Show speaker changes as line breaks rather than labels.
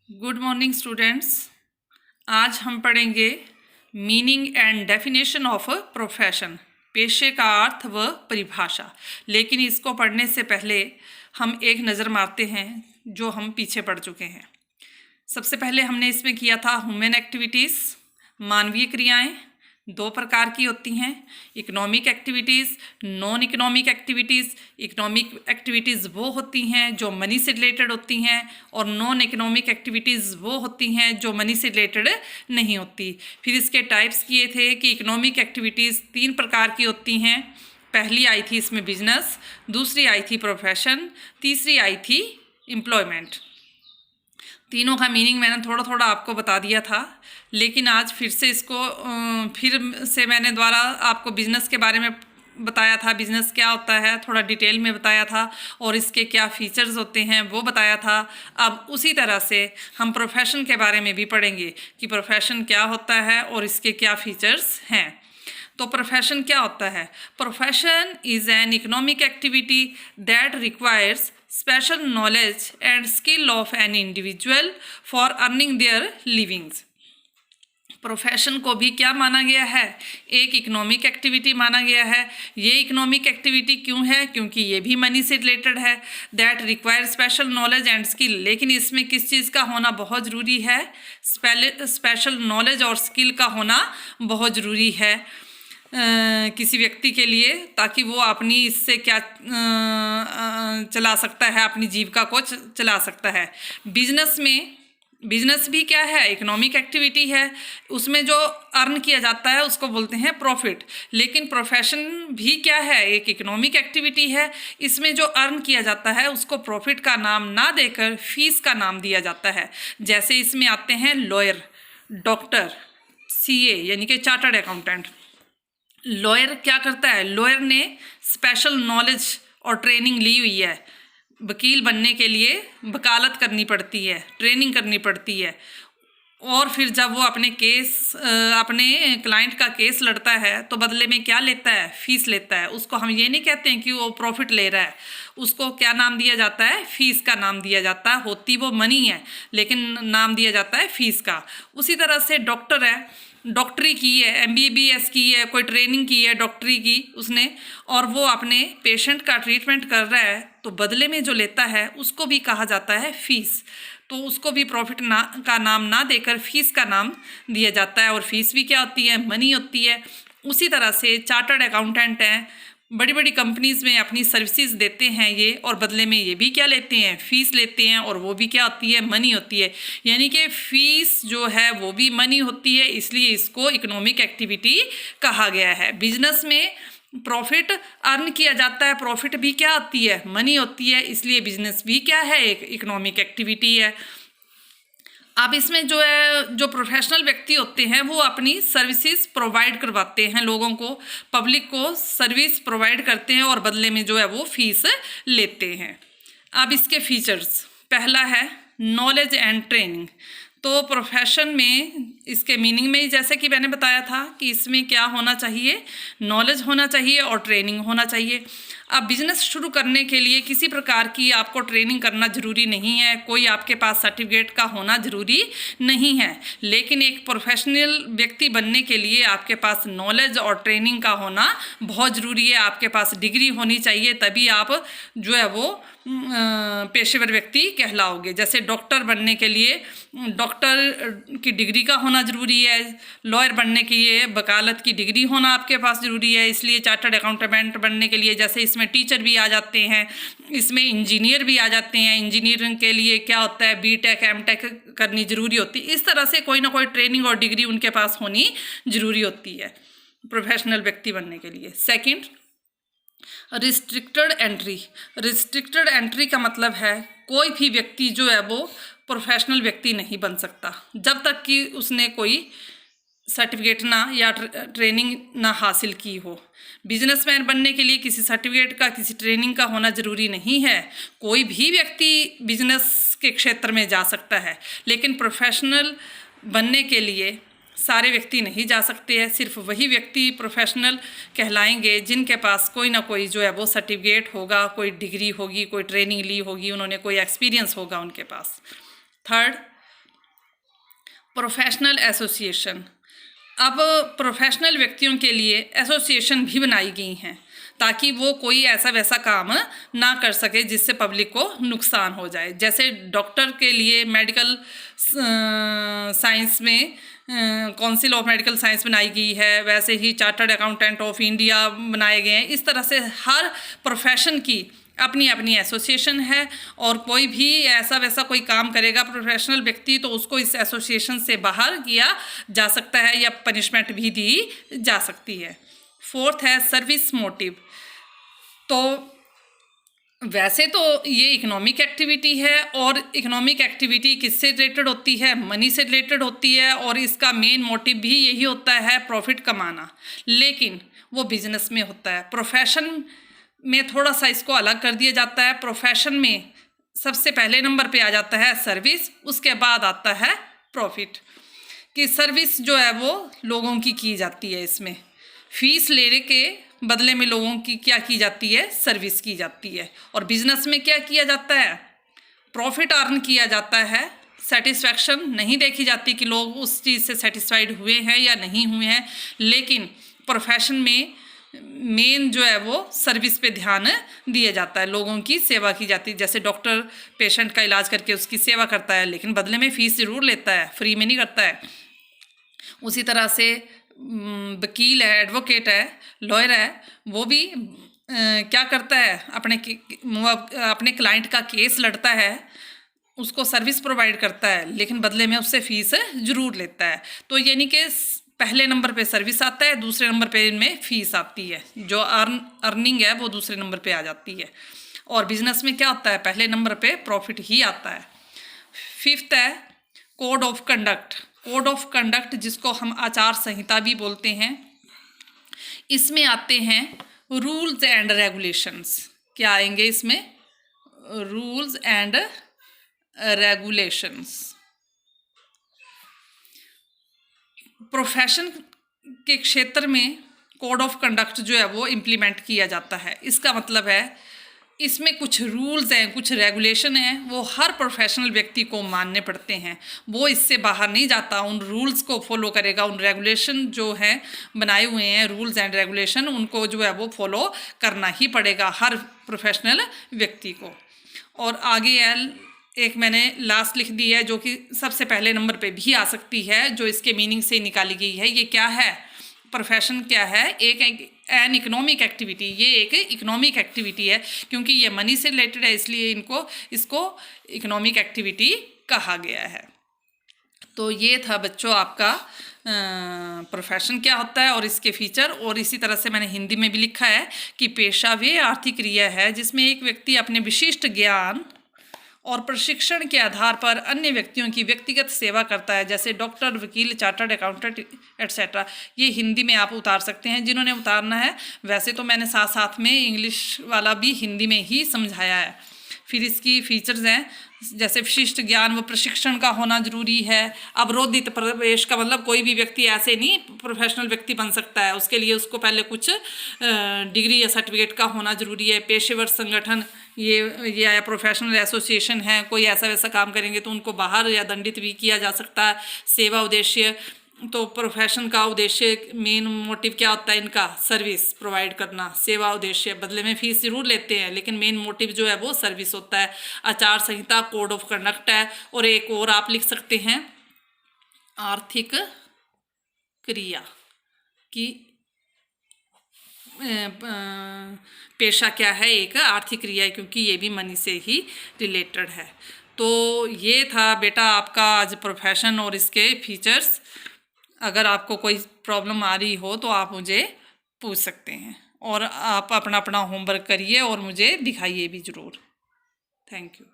Good morning students. आज हम पढ़ेंगे meaning and definition of a profession, पेशे का अर्थ व परिभाषा। लेकिन इसको पढ़ने से पहले हम एक नज़र मारते हैं जो हम पीछे पढ़ चुके हैं। सबसे पहले हमने इसमें किया था ह्यूमन एक्टिविटीज़, मानवीय क्रियाएं। दो प्रकार की होती हैं, economic activities, non economic activities. Economic activities वो होती हैं जो मनी से रिलेटेड होती हैं और नॉन इकोनॉमिक एक्टिविटीज़ वो होती हैं जो मनी से रिलेटेड नहीं होती। फिर इसके टाइप्स किए थे कि इकोनॉमिक एक्टिविटीज़ 3 प्रकार की होती हैं। पहली आई थी इसमें बिजनेस, दूसरी आई थी प्रोफेशन, तीसरी आई थी एम्प्लॉयमेंट। तीनों का मीनिंग मैंने थोड़ा थोड़ा आपको बता दिया था, लेकिन आज फिर से मैंने द्वारा आपको बिज़नेस के बारे में बताया था, बिज़नेस क्या होता है थोड़ा डिटेल में बताया था और इसके क्या फीचर्स होते हैं वो बताया था। अब उसी तरह से हम प्रोफेशन के बारे में भी पढ़ेंगे कि प्रोफेशन क्या होता है और इसके क्या फीचर्स हैं। तो प्रोफेशन क्या होता है? Profession is an economic activity that requires special knowledge and skill of an individual for earning their livings। Profession को भी क्या माना गया है? एक इकोनॉमिक एक्टिविटी माना गया है। ये इकोनॉमिक एक्टिविटी क्यों है? क्योंकि ये भी मनी से रिलेटेड है। That require special knowledge and skill, लेकिन इसमें किस चीज़ का होना बहुत ज़रूरी है? स्पेशल नॉलेज और स्किल का होना बहुत ज़रूरी है किसी व्यक्ति के लिए, ताकि वो अपनी इससे क्या चला सकता है, अपनी जीविका को चला सकता है। बिजनेस भी क्या है? इकोनॉमिक एक्टिविटी है। उसमें जो अर्न किया जाता है उसको बोलते हैं प्रॉफिट। लेकिन प्रोफेशन भी क्या है? एक इकोनॉमिक एक्टिविटी है। इसमें जो अर्न किया जाता है उसको प्रॉफिट का नाम ना देकर फीस का नाम दिया जाता है। जैसे इसमें आते हैं लॉयर, डॉक्टर, सीए यानी कि चार्टर्ड अकाउंटेंट। लॉयर क्या करता है? लॉयर ने स्पेशल नॉलेज और ट्रेनिंग ली हुई है। वकील बनने के लिए वकालत करनी पड़ती है, ट्रेनिंग करनी पड़ती है, और फिर जब वो अपने क्लाइंट का केस लड़ता है तो बदले में क्या लेता है? फीस लेता है। उसको हम ये नहीं कहते हैं कि वो प्रॉफिट ले रहा है, उसको क्या नाम दिया जाता है? फीस का नाम दिया जाता है। होती वो मनी है लेकिन नाम दिया जाता है फीस का। उसी तरह से डॉक्टर है, डॉक्टरी की है, MBBS की है, कोई ट्रेनिंग की है डॉक्टरी की उसने, और वो अपने पेशेंट का ट्रीटमेंट कर रहा है तो बदले में जो लेता है उसको भी कहा जाता है फीस। तो उसको भी प्रॉफिट का नाम ना देकर फीस का नाम दिया जाता है। और फीस भी क्या होती है? मनी होती है। उसी तरह से चार्टर्ड अकाउंटेंट हैं, बड़ी बड़ी कंपनीज़ में अपनी सर्विसेज देते हैं ये, और बदले में ये भी क्या लेते हैं? फीस लेते हैं, और वो भी क्या होती है? मनी होती है। यानी कि फीस जो है वो भी मनी होती है, इसलिए इसको इकोनॉमिक एक्टिविटी कहा गया है। बिजनेस में प्रॉफिट अर्न किया जाता है, प्रॉफिट भी क्या होती है? मनी होती है, इसलिए बिजनेस भी क्या है? एक इकोनॉमिक एक्टिविटी है। अब इसमें जो है, जो प्रोफेशनल व्यक्ति होते हैं वो अपनी सर्विसेज प्रोवाइड करवाते हैं, लोगों को, पब्लिक को सर्विस प्रोवाइड करते हैं और बदले में जो है वो फीस लेते हैं। अब इसके फीचर्स, पहला है नॉलेज एंड ट्रेनिंग। तो प्रोफेशन में इसके मीनिंग में ही जैसे कि मैंने बताया था कि इसमें क्या होना चाहिए? नॉलेज होना चाहिए और ट्रेनिंग होना चाहिए। अब बिजनेस शुरू करने के लिए किसी प्रकार की आपको ट्रेनिंग करना ज़रूरी नहीं है, कोई आपके पास सर्टिफिकेट का होना ज़रूरी नहीं है, लेकिन एक प्रोफेशनल व्यक्ति बनने के लिए आपके पास नॉलेज और ट्रेनिंग का होना बहुत ज़रूरी है। आपके पास डिग्री होनी चाहिए, तभी आप जो है वो पेशेवर व्यक्ति कहलाओगे। जैसे डॉक्टर बनने के लिए डॉक्टर की डिग्री का होना ज़रूरी है, लॉयर बनने के लिए वकालत की डिग्री होना आपके पास ज़रूरी है। इसलिए चार्टर्ड अकाउंटेंट बनने के लिए जैसे इसमें टीचर भी आ जाते हैं, इसमें इंजीनियर भी आ जाते हैं। इंजीनियरिंग के लिए क्या होता है? BTech MTech करनी ज़रूरी होती है। इस तरह से कोई ना कोई ट्रेनिंग और डिग्री उनके पास होनी ज़रूरी होती है प्रोफेशनल व्यक्ति बनने के लिए। Second, restricted entry. Restricted entry का मतलब है कोई भी व्यक्ति जो है वो प्रोफेशनल व्यक्ति नहीं बन सकता जब तक कि उसने कोई सर्टिफिकेट ना या ट्रेनिंग ना हासिल की हो। बिजनेसमैन बनने के लिए किसी सर्टिफिकेट का, किसी ट्रेनिंग का होना ज़रूरी नहीं है। कोई भी व्यक्ति बिजनेस के क्षेत्र में जा सकता है, लेकिन प्रोफेशनल बनने के लिए सारे व्यक्ति नहीं जा सकते हैं। सिर्फ वही व्यक्ति प्रोफेशनल कहलाएंगे जिनके पास कोई ना कोई जो है वो सर्टिफिकेट होगा, कोई डिग्री होगी, कोई ट्रेनिंग ली होगी, उन्होंने कोई एक्सपीरियंस होगा उनके पास। Third, professional association. अब प्रोफेशनल व्यक्तियों के लिए एसोसिएशन भी बनाई गई हैं ताकि वो कोई ऐसा वैसा काम ना कर सके जिससे पब्लिक को नुकसान हो जाए। जैसे डॉक्टर के लिए मेडिकल साइंस में काउंसिल ऑफ मेडिकल साइंस बनाई गई है, वैसे ही चार्टर्ड अकाउंटेंट ऑफ इंडिया बनाए गए हैं। इस तरह से हर प्रोफेशन की अपनी अपनी एसोसिएशन है, और कोई भी ऐसा वैसा कोई काम करेगा प्रोफेशनल व्यक्ति तो उसको इस एसोसिएशन से बाहर किया जा सकता है या पनिशमेंट भी दी जा सकती है। फोर्थ है सर्विस मोटिव। तो वैसे तो ये इकोनॉमिक एक्टिविटी है, और इकोनॉमिक एक्टिविटी किससे रिलेटेड होती है? मनी से रिलेटेड होती है, और इसका मेन मोटिव भी यही होता है प्रॉफिट कमाना, लेकिन वो बिजनेस में होता है। प्रोफेशन में थोड़ा सा इसको अलग कर दिया जाता है। प्रोफेशन में सबसे पहले नंबर पे आ जाता है सर्विस, उसके बाद आता है प्रॉफिट। कि सर्विस जो है वो लोगों की जाती है, इसमें फीस लेने के बदले में लोगों की क्या की जाती है? सर्विस की जाती है। और बिजनेस में क्या किया जाता है? प्रॉफिट अर्न किया जाता है। सेटिस्फैक्शन नहीं देखी जाती कि लोग उस चीज़ से सेटिस्फाइड हुए हैं या नहीं हुए हैं, लेकिन प्रोफेशन में मेन जो है वो सर्विस पे ध्यान दिया जाता है, लोगों की सेवा की जाती है। जैसे डॉक्टर पेशेंट का इलाज करके उसकी सेवा करता है, लेकिन बदले में फ़ीस ज़रूर लेता है, फ्री में नहीं करता है। उसी तरह से वकील है, एडवोकेट है, लॉयर है, वो भी क्या करता है? अपने क्लाइंट का केस लड़ता है, उसको सर्विस प्रोवाइड करता है, लेकिन बदले में उससे फ़ीस ज़रूर लेता है। तो यानी कि पहले नंबर पे सर्विस आता है, दूसरे नंबर पे इनमें फ़ीस आती है, जो अर्निंग है वो दूसरे नंबर पे आ जाती है। और बिजनेस में क्या होता है? पहले नंबर पे प्रॉफिट ही आता है। फिफ्थ है code of conduct. Code of conduct जिसको हम आचार संहिता भी बोलते हैं, इसमें आते हैं रूल्स एंड रेगुलेशंस। क्या आएंगे इसमें? Rules and regulations. प्रोफेशन के क्षेत्र में कोड ऑफ कंडक्ट जो है वो इम्प्लीमेंट किया जाता है। इसका मतलब है इसमें कुछ रूल्स हैं, कुछ रेगुलेशन हैं, वो हर प्रोफेशनल व्यक्ति को मानने पड़ते हैं। वो इससे बाहर नहीं जाता, उन रूल्स को फॉलो करेगा। उन रेगुलेशन जो हैं बनाए हुए हैं, रूल्स एंड रेगुलेशन, उनको जो है वो फॉलो करना ही पड़ेगा हर प्रोफेशनल व्यक्ति को। और आगे एक मैंने लास्ट लिख दी है जो कि सबसे पहले नंबर पे भी आ सकती है, जो इसके मीनिंग से निकाली गई है। ये क्या है? प्रोफेशन क्या है? An economic activity. ये एक इकोनॉमिक एक्टिविटी है, क्योंकि ये मनी से रिलेटेड है, इसलिए इसको इकोनॉमिक एक्टिविटी कहा गया है। तो ये था बच्चों आपका प्रोफेशन क्या होता है और इसके फीचर। और इसी तरह से मैंने हिंदी में भी लिखा है कि पेशा वे आर्थिक क्रिया है जिसमें एक व्यक्ति अपने विशिष्ट ज्ञान और प्रशिक्षण के आधार पर अन्य व्यक्तियों की व्यक्तिगत सेवा करता है, जैसे डॉक्टर, वकील, चार्टर्ड अकाउंटेंट एट्सेट्रा। ये हिंदी में आप उतार सकते हैं जिन्होंने उतारना है। वैसे तो मैंने साथ साथ में इंग्लिश वाला भी हिंदी में ही समझाया है। फिर इसकी फीचर्स हैं, जैसे विशिष्ट ज्ञान व प्रशिक्षण का होना जरूरी है। अवरोधित प्रवेश का मतलब कोई भी व्यक्ति ऐसे नहीं प्रोफेशनल व्यक्ति बन सकता है, उसके लिए उसको पहले कुछ डिग्री या सर्टिफिकेट का होना जरूरी है। पेशेवर संगठन, ये या प्रोफेशनल एसोसिएशन है, कोई ऐसा वैसा काम करेंगे तो उनको बाहर या दंडित भी किया जा सकता है। सेवा उद्देश्य, तो प्रोफेशन का उद्देश्य, मेन मोटिव क्या होता है इनका? सर्विस प्रोवाइड करना। सेवा उद्देश्य, बदले में फीस जरूर लेते हैं, लेकिन मेन मोटिव जो है वो सर्विस होता है। आचार संहिता, कोड ऑफ कंडक्ट है। और एक और आप लिख सकते हैं आर्थिक क्रिया की पेशा क्या है? एक आर्थिक क्रिया है, क्योंकि ये भी मनी से ही रिलेटेड है। तो ये था बेटा आपका आज प्रोफेशन और इसके फीचर्स। अगर आपको कोई प्रॉब्लम आ रही हो तो आप मुझे पूछ सकते हैं, और आप अपना होमवर्क करिए और मुझे दिखाइए भी ज़रूर। Thank you.